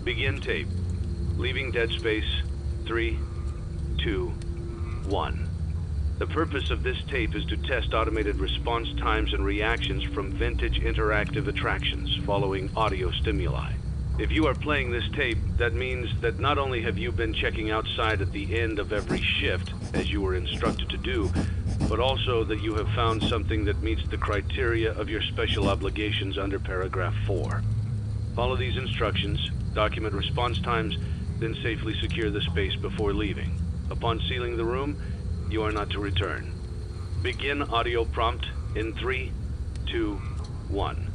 Begin tape. Leaving dead space. 3, 2, 1. The purpose of this tape is to test automated response times and reactions from vintage interactive attractions following audio stimuli. If you are playing this tape, that means that not only have you been checking outside at the end of every shift, as you were instructed to do, but also that you have found something that meets the criteria of your special obligations under paragraph 4. Follow these instructions, document response times, then safely secure the space before leaving. Upon sealing the room, you are not to return. Begin audio prompt in 3, 2, 1.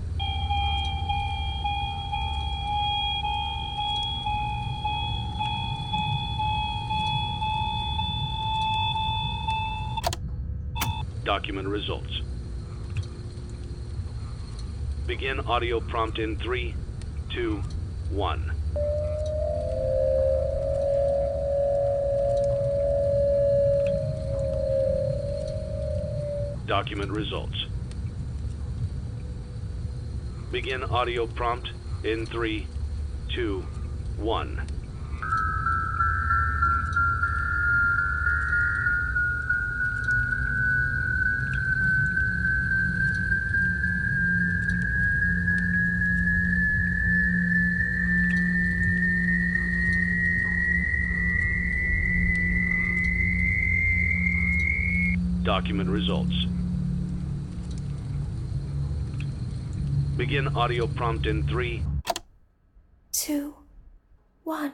Document results. Begin audio prompt in 3, 2, 1. Document results. Begin audio prompt in 3, 2, 1. Document results. Begin audio prompt in 3, 2, 1.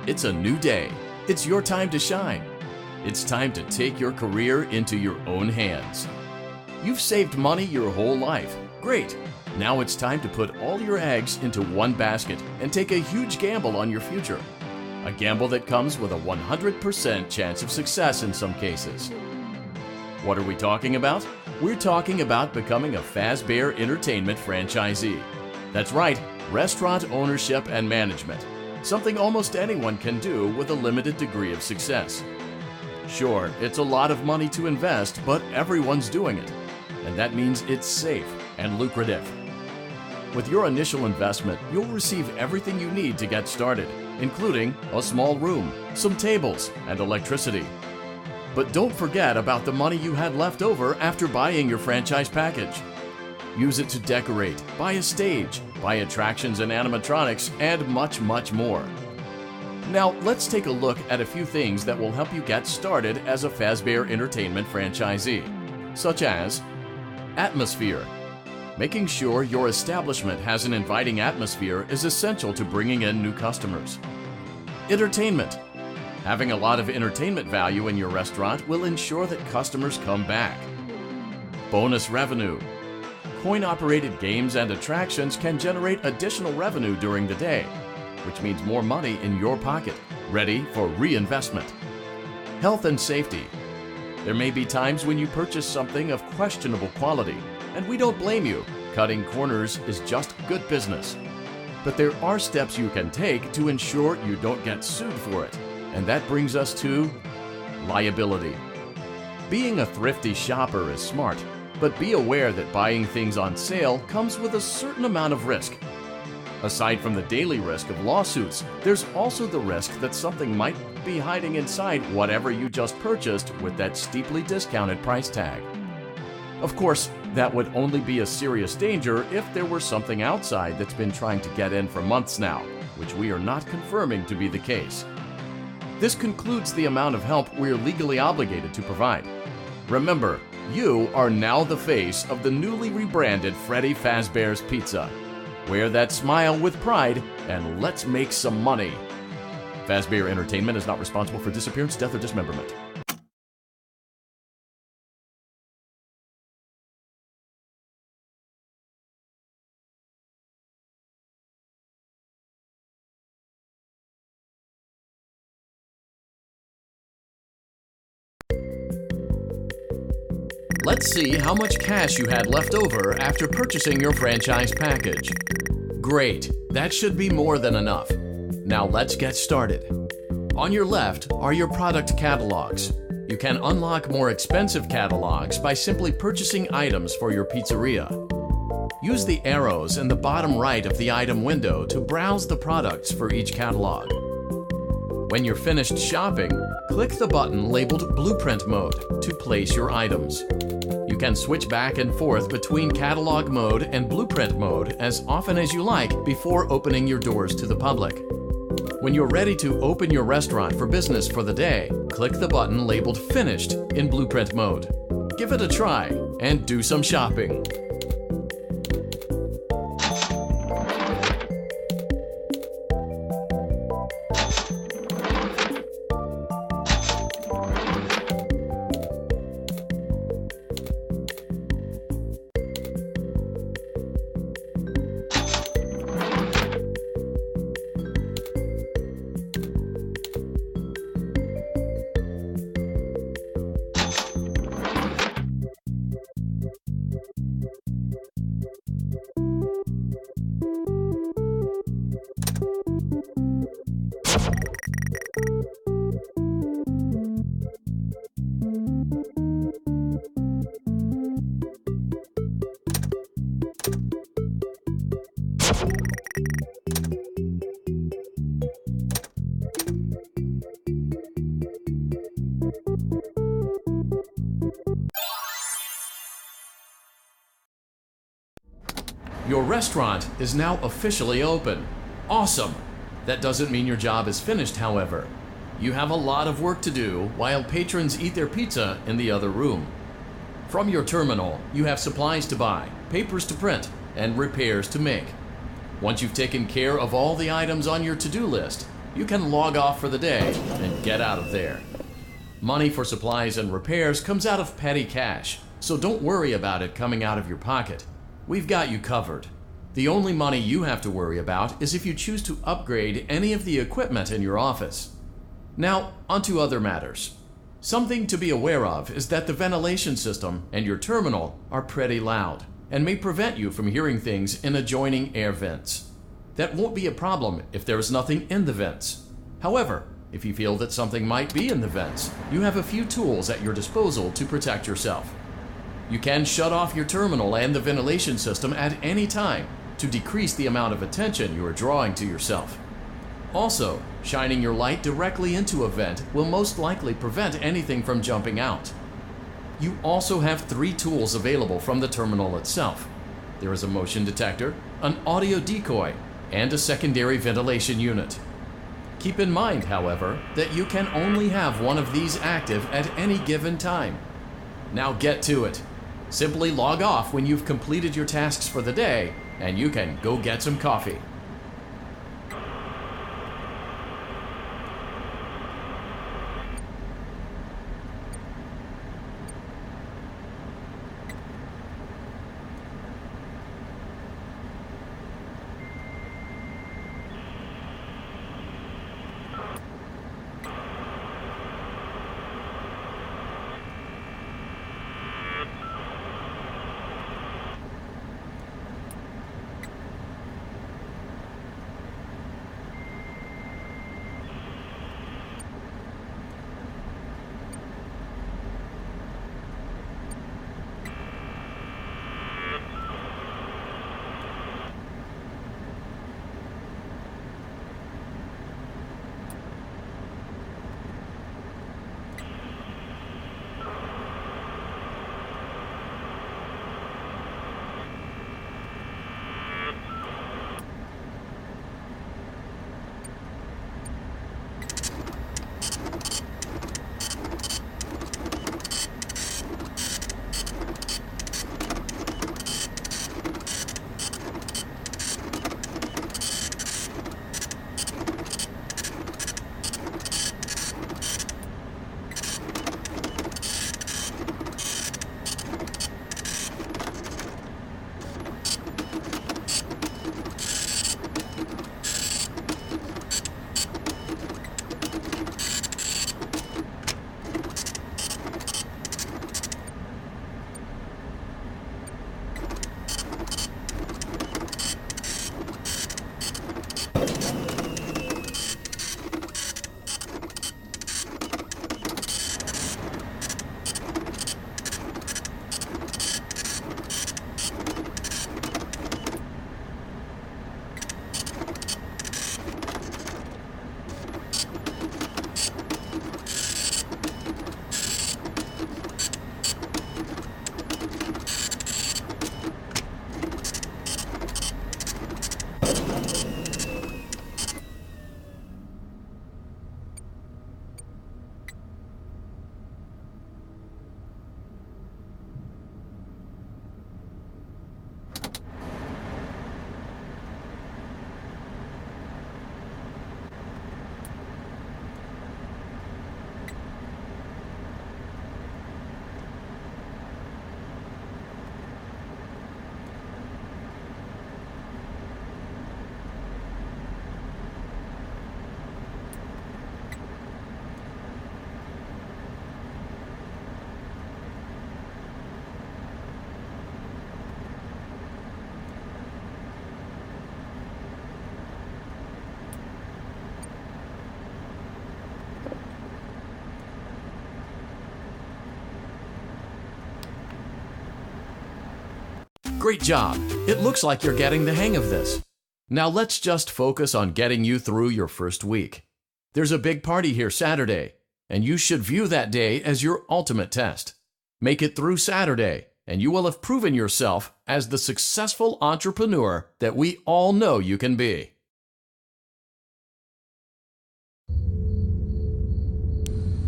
It's a new day. It's your time to shine. It's time to take your career into your own hands. You've saved money your whole life. Great. Now it's time to put all your eggs into one basket and take a huge gamble on your future. A gamble that comes with a 100% chance of success in some cases. What are we talking about? We're talking about becoming a Fazbear Entertainment franchisee. That's right, restaurant ownership and management. Something almost anyone can do with a limited degree of success. Sure, it's a lot of money to invest, but everyone's doing it. And that means it's safe and lucrative. With your initial investment, you'll receive everything you need to get started, including a small room, some tables, and electricity. But don't forget about the money you had left over after buying your franchise package. Use it to decorate, buy a stage, buy attractions and animatronics, and much, much more. Now, let's take a look at a few things that will help you get started as a Fazbear Entertainment franchisee, such as atmosphere. Making sure your establishment has an inviting atmosphere is essential to bringing in new customers. Entertainment. Having a lot of entertainment value in your restaurant will ensure that customers come back. Bonus revenue. Coin-operated games and attractions can generate additional revenue during the day, which means more money in your pocket, ready for reinvestment. Health and safety. There may be times when you purchase something of questionable quality, and we don't blame you. Cutting corners is just good business. But there are steps you can take to ensure you don't get sued for it. And that brings us to liability. Being a thrifty shopper is smart, but be aware that buying things on sale comes with a certain amount of risk. Aside from the daily risk of lawsuits, there's also the risk that something might be hiding inside whatever you just purchased with that steeply discounted price tag. Of course, that would only be a serious danger if there were something outside that's been trying to get in for months now, which we are not confirming to be the case. This concludes the amount of help we're legally obligated to provide. Remember, you are now the face of the newly rebranded Freddy Fazbear's Pizza. Wear that smile with pride, and let's make some money. Fazbear Entertainment is not responsible for disappearance, death, or dismemberment. Let's see how much cash you had left over after purchasing your franchise package. Great, that should be more than enough. Now let's get started. On your left are your product catalogs. You can unlock more expensive catalogs by simply purchasing items for your pizzeria. Use the arrows in the bottom right of the item window to browse the products for each catalog. When you're finished shopping, click the button labeled Blueprint Mode to place your items. You can switch back and forth between Catalog Mode and Blueprint Mode as often as you like before opening your doors to the public. When you're ready to open your restaurant for business for the day, click the button labeled Finished in Blueprint Mode. Give it a try and do some shopping. Your restaurant is now officially open. Awesome! That doesn't mean your job is finished, however. You have a lot of work to do while patrons eat their pizza in the other room. From your terminal, you have supplies to buy, papers to print, and repairs to make. Once you've taken care of all the items on your to-do list, you can log off for the day and get out of there. Money for supplies and repairs comes out of petty cash, so don't worry about it coming out of your pocket. We've got you covered. The only money you have to worry about is if you choose to upgrade any of the equipment in your office. Now, onto other matters. Something to be aware of is that the ventilation system and your terminal are pretty loud and may prevent you from hearing things in adjoining air vents. That won't be a problem if there is nothing in the vents. However, if you feel that something might be in the vents, you have a few tools at your disposal to protect yourself. You can shut off your terminal and the ventilation system at any time to decrease the amount of attention you are drawing to yourself. Also, shining your light directly into a vent will most likely prevent anything from jumping out. You also have 3 tools available from the terminal itself. There is a motion detector, an audio decoy, and a secondary ventilation unit. Keep in mind, however, that you can only have one of these active at any given time. Now get to it. Simply log off when you've completed your tasks for the day, and you can go get some coffee. Great job! It looks like you're getting the hang of this. Now let's just focus on getting you through your first week. There's a big party here Saturday, and you should view that day as your ultimate test. Make it through Saturday, and you will have proven yourself as the successful entrepreneur that we all know you can be.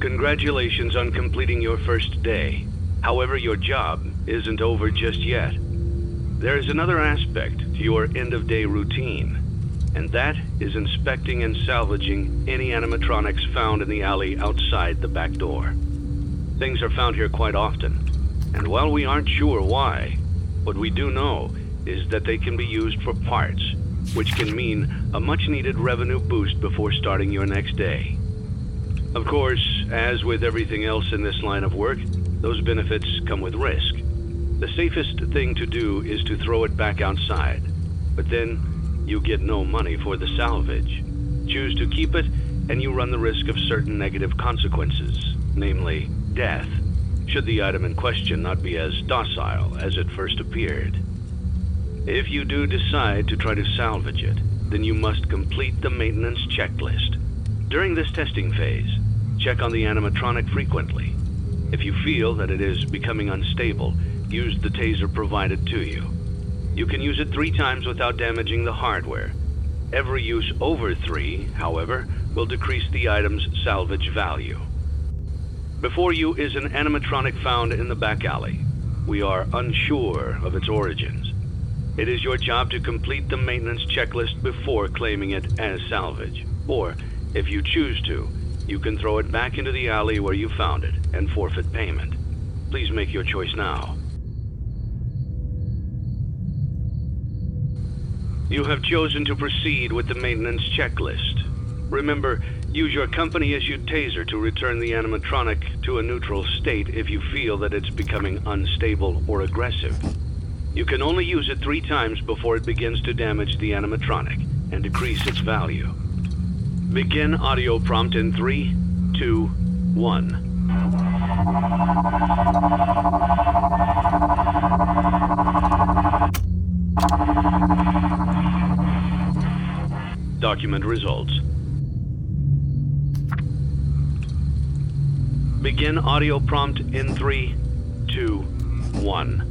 Congratulations on completing your first day. However, your job isn't over just yet. There is another aspect to your end-of-day routine, and that is inspecting and salvaging any animatronics found in the alley outside the back door. Things are found here quite often, and while we aren't sure why, what we do know is that they can be used for parts, which can mean a much-needed revenue boost before starting your next day. Of course, as with everything else in this line of work, those benefits come with risk. The safest thing to do is to throw it back outside, but then you get no money for the salvage. Choose to keep it, and you run the risk of certain negative consequences, namely death, should the item in question not be as docile as it first appeared. If you do decide to try to salvage it, then you must complete the maintenance checklist. During this testing phase, check on the animatronic frequently. If you feel that it is becoming unstable, use the taser provided to you. You can use it 3 times without damaging the hardware. Every use over 3, however, will decrease the item's salvage value. Before you is an animatronic found in the back alley. We are unsure of its origins. It is your job to complete the maintenance checklist before claiming it as salvage. Or, if you choose to, you can throw it back into the alley where you found it and forfeit payment. Please make your choice now. You have chosen to proceed with the maintenance checklist. Remember, use your company-issued taser to return the animatronic to a neutral state if you feel that it's becoming unstable or aggressive. You can only use it 3 times before it begins to damage the animatronic and decrease its value. Begin audio prompt in 3, 2, 1. Document results. Begin audio prompt in 3, 2, 1.